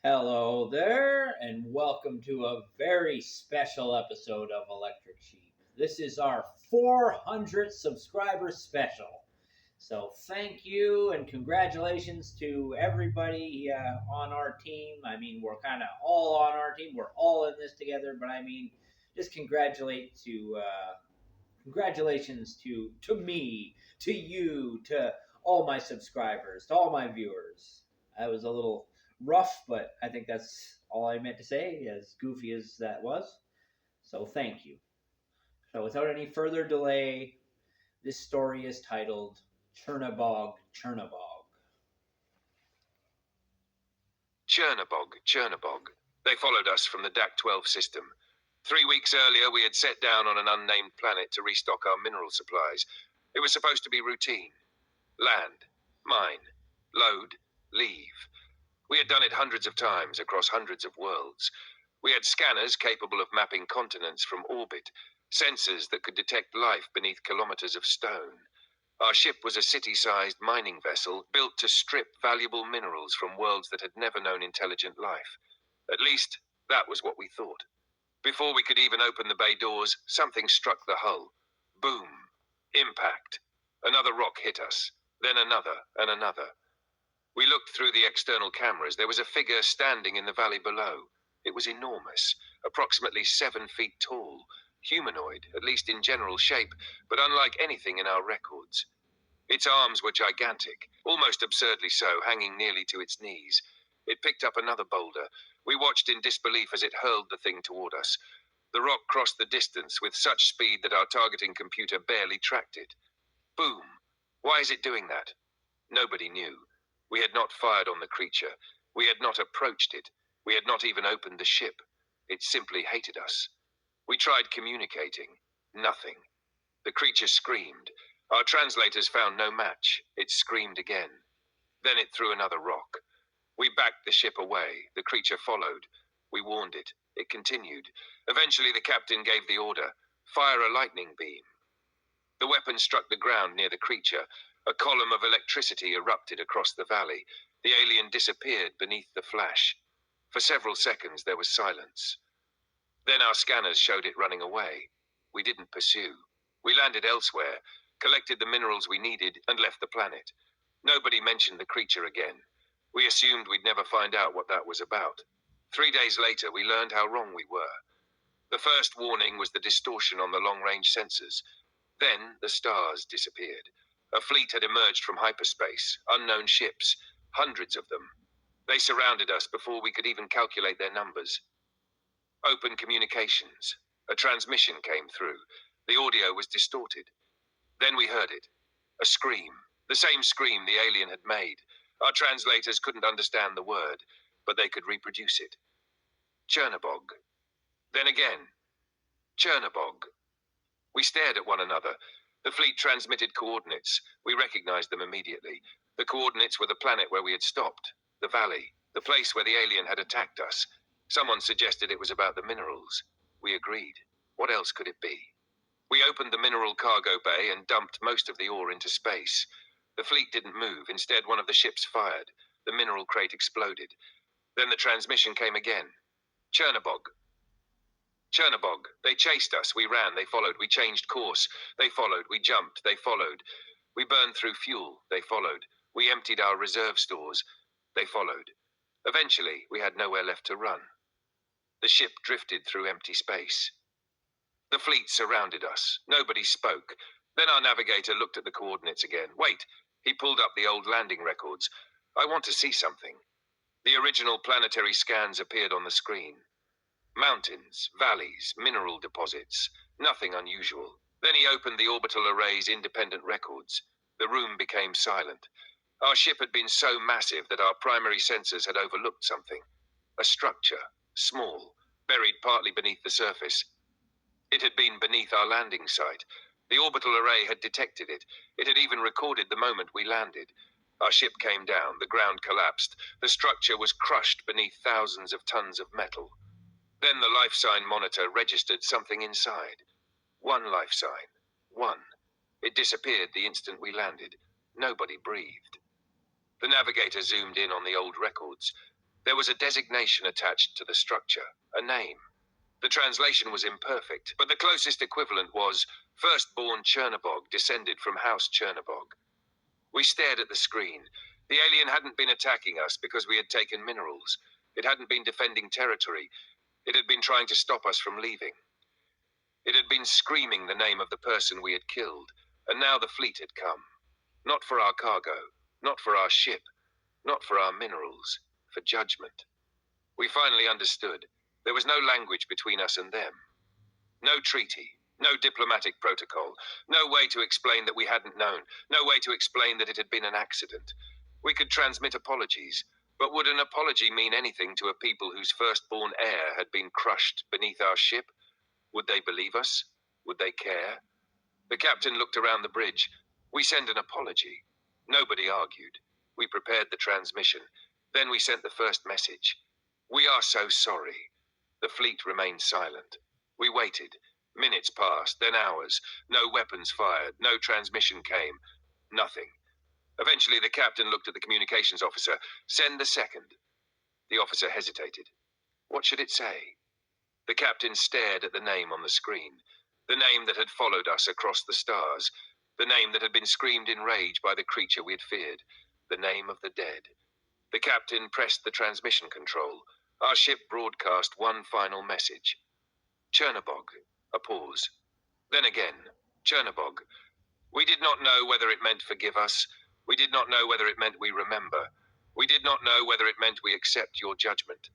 Hello there, and welcome to a very special episode of Electric Sheep. This is our 400 subscriber special. So, thank you and congratulations to everybody on our team. I mean, we're kind of all on our team, we're all in this together, but I mean, just congratulations to me, to you, to all my subscribers, to all my viewers. I was a little rough, but I think that's all I meant to say, as goofy as that was. So thank you. So without any further delay, this story is titled Chernabog, Chernabog. Chernabog, Chernabog. They followed us from the DAC-12 system. 3 weeks earlier, we had set down on an unnamed planet to restock our mineral supplies. It was supposed to be routine. Land, mine, load, leave. We had done it hundreds of times across hundreds of worlds. We had scanners capable of mapping continents from orbit, sensors that could detect life beneath kilometers of stone. Our ship was a city-sized mining vessel built to strip valuable minerals from worlds that had never known intelligent life. At least, that was what we thought. Before we could even open the bay doors, something struck the hull. Boom. Impact. Another rock hit us. Then another and another. We looked through the external cameras. There was a figure standing in the valley below. It was enormous, approximately 7 feet tall. Humanoid, at least in general shape, but unlike anything in our records. Its arms were gigantic, almost absurdly so, hanging nearly to its knees. It picked up another boulder. We watched in disbelief as it hurled the thing toward us. The rock crossed the distance with such speed that our targeting computer barely tracked it. Boom! Why is it doing that? Nobody knew. We had not fired on the creature. We had not approached it. We had not even opened the ship. It simply hated us. We tried communicating. Nothing. The creature screamed. Our translators found no match. It screamed again. Then it threw another rock. We backed the ship away. The creature followed. We warned it. It continued. Eventually the captain gave the order, fire a lightning beam. The weapon struck the ground near the creature. A column of electricity erupted across the valley. The alien disappeared beneath the flash. For several seconds there was silence. Then our scanners showed it running away. We didn't pursue. We landed elsewhere, collected the minerals we needed, and left the planet. Nobody mentioned the creature again. We assumed we'd never find out what that was about. 3 days later, we learned how wrong we were. The first warning was the distortion on the long-range sensors. Then the stars disappeared. A fleet had emerged from hyperspace, unknown ships, hundreds of them. They surrounded us before we could even calculate their numbers. Open communications. A transmission came through. The audio was distorted. Then we heard it. A scream. The same scream the alien had made. Our translators couldn't understand the word, but they could reproduce it. Chernabog. Then again. Chernabog. We stared at one another. The fleet transmitted coordinates. We recognized them immediately. The coordinates were the planet where we had stopped. The valley. The place where the alien had attacked us. Someone suggested it was about the minerals. We agreed. What else could it be? We opened the mineral cargo bay and dumped most of the ore into space. The fleet didn't move. Instead, one of the ships fired. The mineral crate exploded. Then the transmission came again. Chernabog. Chernabog. They chased us. We ran. They followed. We changed course. They followed. We jumped. They followed. We burned through fuel. They followed. We emptied our reserve stores. They followed. Eventually, we had nowhere left to run. The ship drifted through empty space. The fleet surrounded us. Nobody spoke. Then our navigator looked at the coordinates again. Wait, he pulled up the old landing records. I want to see something. The original planetary scans appeared on the screen. Mountains, valleys, mineral deposits. Nothing unusual. Then he opened the orbital array's independent records. The room became silent. Our ship had been so massive that our primary sensors had overlooked something. A structure, small, buried partly beneath the surface. It had been beneath our landing site. The orbital array had detected it. It had even recorded the moment we landed. Our ship came down. The ground collapsed. The structure was crushed beneath thousands of tons of metal. Then the life sign monitor registered something inside. One life sign. One. It disappeared the instant we landed. Nobody breathed. The navigator zoomed in on the old records. There was a designation attached to the structure, a name. The translation was imperfect, but the closest equivalent was firstborn chernabog, descended from House Chernabog. We stared at the screen. The alien hadn't been attacking us because we had taken minerals. It hadn't been defending territory. It had been trying to stop us from leaving. It had been screaming the name of the person we had killed, and now the fleet had come. Not for our cargo, not for our ship, not for our minerals, for judgment. We finally understood. There was no language between us and them. No treaty, no diplomatic protocol, no way to explain that we hadn't known, no way to explain that it had been an accident. We could transmit apologies, but would an apology mean anything to a people whose firstborn heir had been crushed beneath our ship? Would they believe us? Would they care? The captain looked around the bridge. We sent an apology. Nobody argued. We prepared the transmission. Then we sent the first message. We are so sorry. The fleet remained silent. We waited. Minutes passed, then hours. No weapons fired. No transmission came. Nothing. Eventually, the captain looked at the communications officer. Send the second. The officer hesitated. What should it say? The captain stared at the name on the screen. The name that had followed us across the stars. The name that had been screamed in rage by the creature we had feared. The name of the dead. The captain pressed the transmission control. Our ship broadcast one final message. Chernabog. A pause. Then again, Chernabog. We did not know whether it meant forgive us. We did not know whether it meant we remember. We did not know whether it meant we accept your judgment.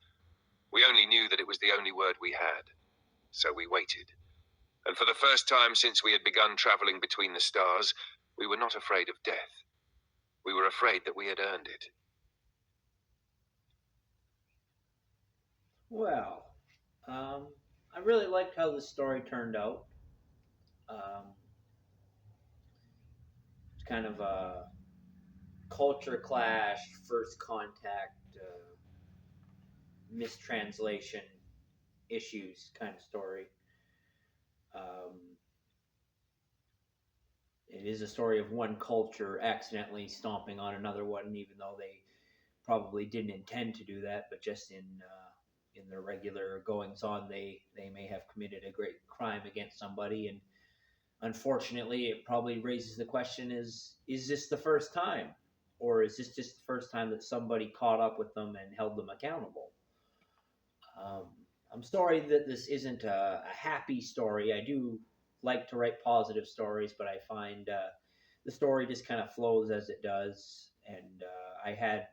We only knew that it was the only word we had. So we waited. And for the first time since we had begun traveling between the stars, we were not afraid of death. We were afraid that we had earned it. Well, I really liked how the story turned out. It's kind of a culture clash, first contact, mistranslation issues kind of story. Um, it is a story of one culture accidentally stomping on another one, even though they probably didn't intend to do that, but just in their regular goings on, they may have committed a great crime against somebody, and unfortunately, it probably raises the question: is this the first time, or is this just the first time that somebody caught up with them and held them accountable? Um, I'm sorry that this isn't a happy story. I do like to write positive stories, but I find the story just kind of flows as it does. And I had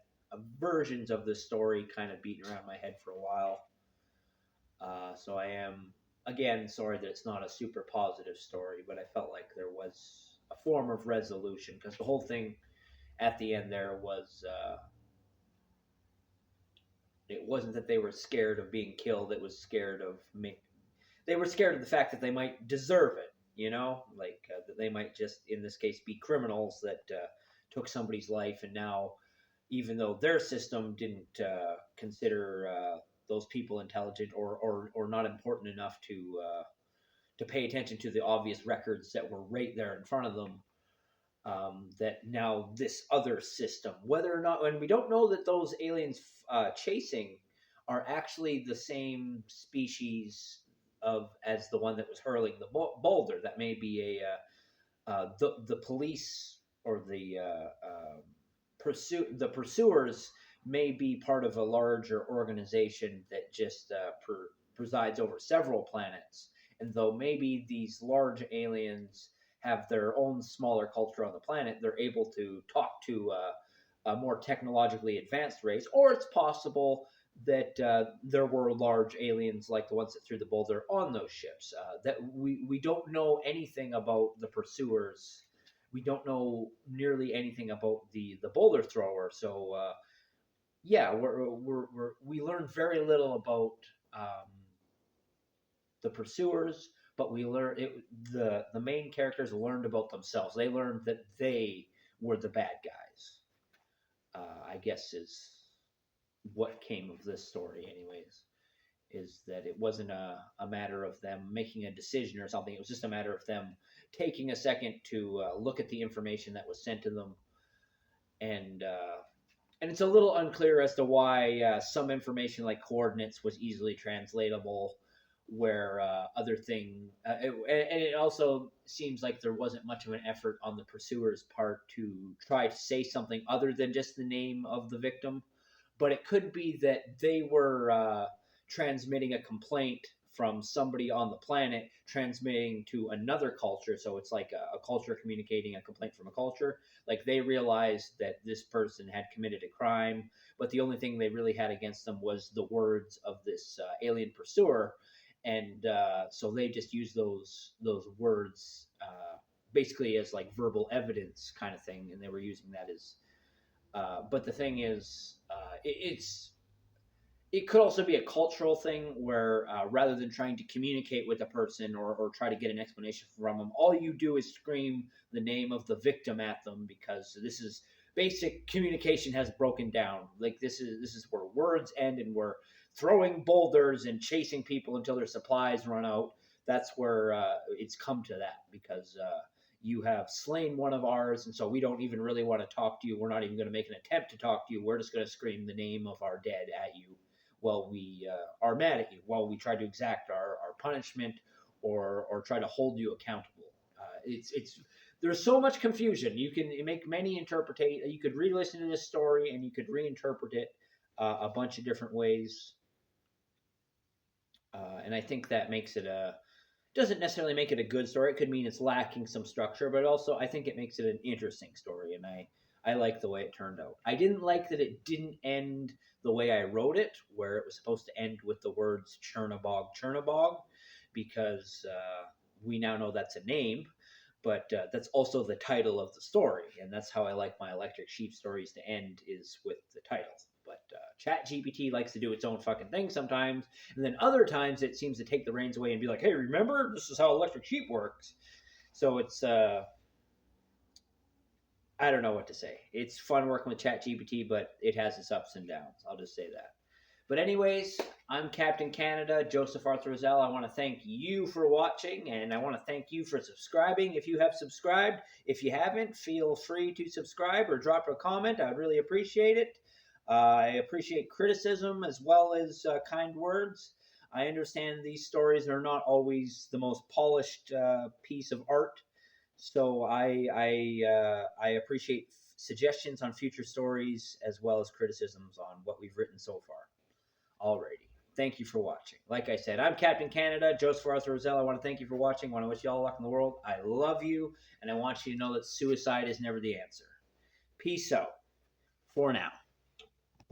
versions of the story kind of beating around my head for a while. So I am, again, sorry that it's not a super positive story, but I felt like there was a form of resolution because the whole thing at the end there was it wasn't that they were scared of being killed. It was scared of me. They were scared of the fact that they might deserve it. Like that they might just, in this case, be criminals that took somebody's life, and now, even though their system didn't consider those people intelligent or not important enough to pay attention to the obvious records that were right there in front of them, that now this other system, whether or not, and we don't know that those aliens chasing are actually the same species of as the one that was hurling the boulder. That may be the police or the pursuers may be part of a larger organization that just presides over several planets. And though maybe these large aliens have their own smaller culture on the planet, they're able to talk to a more technologically advanced race. Or it's possible that there were large aliens like the ones that threw the boulder on those ships. That we don't know anything about the pursuers. We don't know nearly anything about the boulder thrower. So yeah, we learned very little about the pursuers, but we learned the main characters learned about themselves. They learned that they were the bad guys. I guess is what came of this story, anyways. Is that it wasn't a matter of them making a decision or something. It was just a matter of them taking a second to look at the information that was sent to them and and it's a little unclear as to why some information like coordinates was easily translatable, where other thing, and it also seems like there wasn't much of an effort on the pursuer's part to try to say something other than just the name of the victim. But it could be that they were transmitting a complaint from somebody on the planet transmitting to another culture, so it's like a culture communicating a complaint from a culture. Like they realized that this person had committed a crime, but the only thing they really had against them was the words of this alien pursuer, and so they just used those words basically as like verbal evidence kind of thing, and they were using that as. But the thing is, it could also be a cultural thing where rather than trying to communicate with a person or try to get an explanation from them, all you do is scream the name of the victim at them, because this is basic communication has broken down. Like this is where words end, and we're throwing boulders and chasing people until their supplies run out. That's where it's come to that, because you have slain one of ours, and so we don't even really want to talk to you. We're not even going to make an attempt to talk to you. We're just going to scream the name of our dead at you while we are mad at you, while we try to exact our punishment, or try to hold you accountable. It's there's so much confusion. You can make many interpretate. You could re-listen to this story and you could reinterpret it a bunch of different ways, and I think that makes it a doesn't necessarily make it a good story. It could mean it's lacking some structure, but also I think it makes it an interesting story, and I like the way it turned out. I didn't like that it didn't end the way I wrote it, where it was supposed to end with the words chernabog, chernabog, because we now know that's a name, but that's also the title of the story, and that's how I like my Electric Sheep stories to end, is with the title. But ChatGPT likes to do its own fucking thing sometimes, and then other times it seems to take the reins away and be like, "Hey, remember this is how Electric Sheep works." So it's I don't know what to say. It's fun working with ChatGPT, but it has its ups and downs. I'll just say that. But anyways, I'm Captain Canada, Joseph Arthur Roszell. I want to thank you for watching, and I want to thank you for subscribing. If you have subscribed, if you haven't, feel free to subscribe or drop a comment. I would really appreciate it. I appreciate criticism as well as kind words. I understand these stories are not always the most polished piece of art, so I appreciate suggestions on future stories as well as criticisms on what we've written so far. Alrighty. Thank you for watching. Like I said, I'm Captain Canada, Joseph Arthur Roszell. I want to thank you for watching. I want to wish you all luck in the world. I love you, and I want you to know that suicide is never the answer. Peace out for now.